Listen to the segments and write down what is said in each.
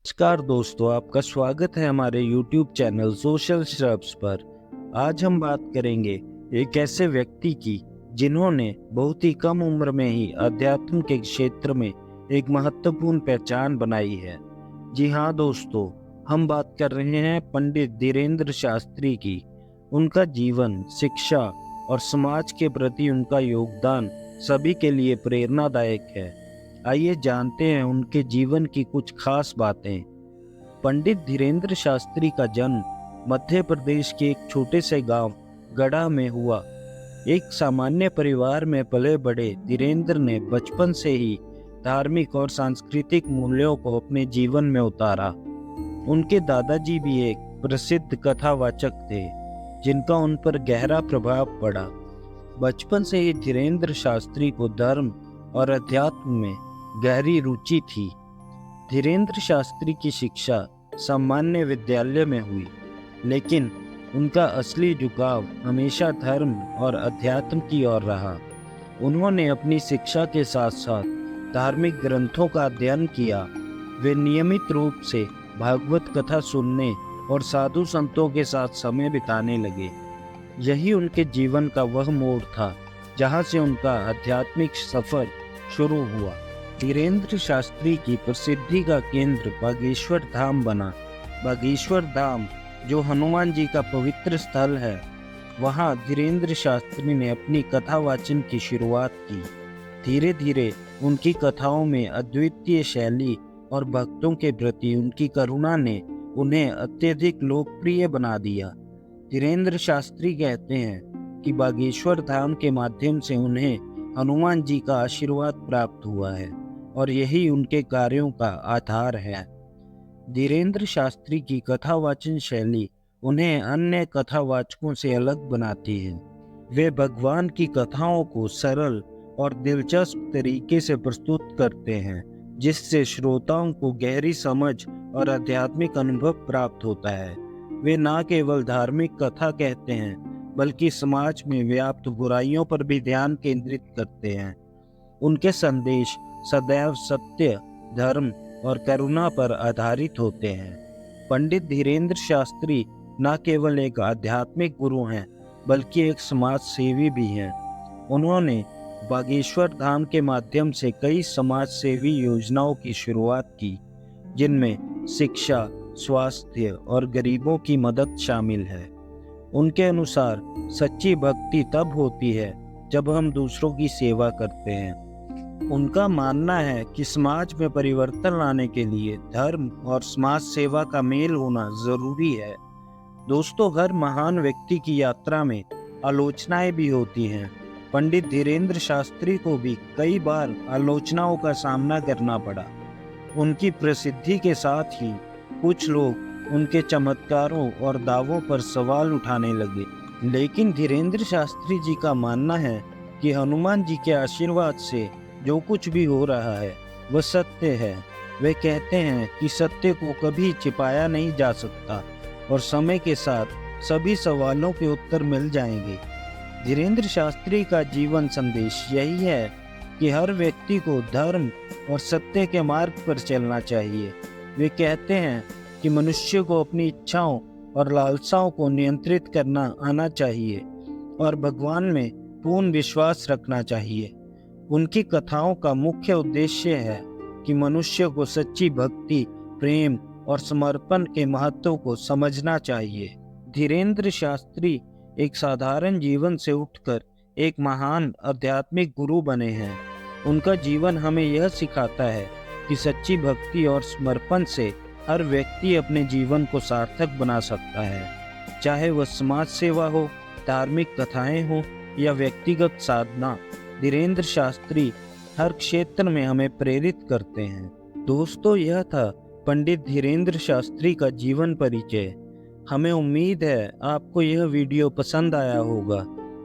नमस्कार दोस्तों, आपका स्वागत है हमारे YouTube चैनल सोशल श्रब्स पर। आज हम बात करेंगे एक ऐसे व्यक्ति की जिन्होंने बहुत ही कम उम्र में ही अध्यात्म के क्षेत्र में एक महत्वपूर्ण पहचान बनाई है। जी हाँ दोस्तों, हम बात कर रहे हैं पंडित धीरेंद्र शास्त्री की। उनका जीवन, शिक्षा और समाज के प्रति उनका योगदान सभी के लिए प्रेरणादायक है। आइए जानते हैं उनके जीवन की कुछ खास बातें। पंडित धीरेंद्र शास्त्री का जन्म मध्य प्रदेश के एक छोटे से गांव गढ़ा में हुआ। एक सामान्य परिवार में पले बड़े धीरेंद्र ने बचपन से ही धार्मिक और सांस्कृतिक मूल्यों को अपने जीवन में उतारा। उनके दादाजी भी एक प्रसिद्ध कथावाचक थे, जिनका उन पर गहरा प्रभाव पड़ा। बचपन से ही धीरेंद्र शास्त्री को धर्म और अध्यात्म में गहरी रुचि थी। धीरेंद्र शास्त्री की शिक्षा सामान्य विद्यालय में हुई, लेकिन उनका असली झुकाव हमेशा धर्म और अध्यात्म की ओर रहा। उन्होंने अपनी शिक्षा के साथ साथ धार्मिक ग्रंथों का अध्ययन किया। वे नियमित रूप से भागवत कथा सुनने और साधु संतों के साथ समय बिताने लगे। यही उनके जीवन का वह मोड़ था जहां से उनका आध्यात्मिक सफर शुरू हुआ। धीरेंद्र शास्त्री की प्रसिद्धि का केंद्र बागेश्वर धाम बना। बागेश्वर धाम, जो हनुमान जी का पवित्र स्थल है, वहां धीरेंद्र शास्त्री ने अपनी कथा वाचन की शुरुआत की। धीरे धीरे उनकी कथाओं में अद्वितीय शैली और भक्तों के प्रति उनकी करुणा ने उन्हें अत्यधिक लोकप्रिय बना दिया। धीरेंद्र शास्त्री कहते हैं कि बागेश्वर धाम के माध्यम से उन्हें हनुमान जी का आशीर्वाद प्राप्त हुआ है और यही उनके कार्यों का आधार है। धीरेंद्र शास्त्री की कथावाचन शैली उन्हें अन्य कथावाचकों से अलग बनाती है। वे भगवान की कथाओं को सरल और दिलचस्प तरीके से प्रस्तुत करते हैं, जिससे श्रोताओं को गहरी समझ और आध्यात्मिक अनुभव प्राप्त होता है। वे न केवल धार्मिक कथा कहते हैं, बल्कि समाज में व्याप्त बुराइयों पर भी ध्यान केंद्रित करते हैं। उनके संदेश सदैव सत्य, धर्म और करुणा पर आधारित होते हैं। पंडित धीरेंद्र शास्त्री न केवल एक आध्यात्मिक गुरु हैं, बल्कि एक समाज सेवी भी हैं। उन्होंने बागेश्वर धाम के माध्यम से कई समाज सेवी योजनाओं की शुरुआत की, जिनमें शिक्षा, स्वास्थ्य और गरीबों की मदद शामिल है। उनके अनुसार सच्ची भक्ति तब होती है जब हम दूसरों की सेवा करते हैं। उनका मानना है कि समाज में परिवर्तन लाने के लिए धर्म और समाज सेवा का मेल होना जरूरी है। दोस्तों, हर महान व्यक्ति की यात्रा में आलोचनाएं भी होती हैं। पंडित धीरेंद्र शास्त्री को भी कई बार आलोचनाओं का सामना करना पड़ा। उनकी प्रसिद्धि के साथ ही कुछ लोग उनके चमत्कारों और दावों पर सवाल उठाने लगे, लेकिन धीरेंद्र शास्त्री जी का मानना है कि हनुमान जी के आशीर्वाद से जो कुछ भी हो रहा है वह सत्य है। वे कहते हैं कि सत्य को कभी छिपाया नहीं जा सकता और समय के साथ सभी सवालों के उत्तर मिल जाएंगे। धीरेंद्र शास्त्री का जीवन संदेश यही है कि हर व्यक्ति को धर्म और सत्य के मार्ग पर चलना चाहिए। वे कहते हैं कि मनुष्य को अपनी इच्छाओं और लालसाओं को नियंत्रित करना आना चाहिए और भगवान में पूर्ण विश्वास रखना चाहिए। उनकी कथाओं का मुख्य उद्देश्य है कि मनुष्य को सच्ची भक्ति, प्रेम और समर्पण के महत्व को समझना चाहिए। धीरेंद्र शास्त्री एक साधारण जीवन से उठकर एक महान आध्यात्मिक गुरु बने हैं। उनका जीवन हमें यह सिखाता है कि सच्ची भक्ति और समर्पण से हर व्यक्ति अपने जीवन को सार्थक बना सकता है, चाहे वह समाज सेवा हो, धार्मिक कथाएं हो या व्यक्तिगत साधना। धीरेंद्र शास्त्री हर क्षेत्र में हमें प्रेरित करते हैं। दोस्तों, यह था पंडित धीरेंद्र शास्त्री का जीवन परिचय। हमें उम्मीद है आपको यह वीडियो पसंद आया होगा।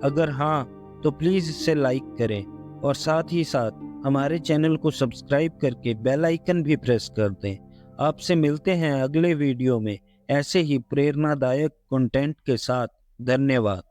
अगर हाँ, तो प्लीज़ इसे लाइक करें और साथ ही साथ हमारे चैनल को सब्सक्राइब करके बेल आइकन भी प्रेस कर दें। आपसे मिलते हैं अगले वीडियो में ऐसे ही प्रेरणादायक कंटेंट के साथ। धन्यवाद।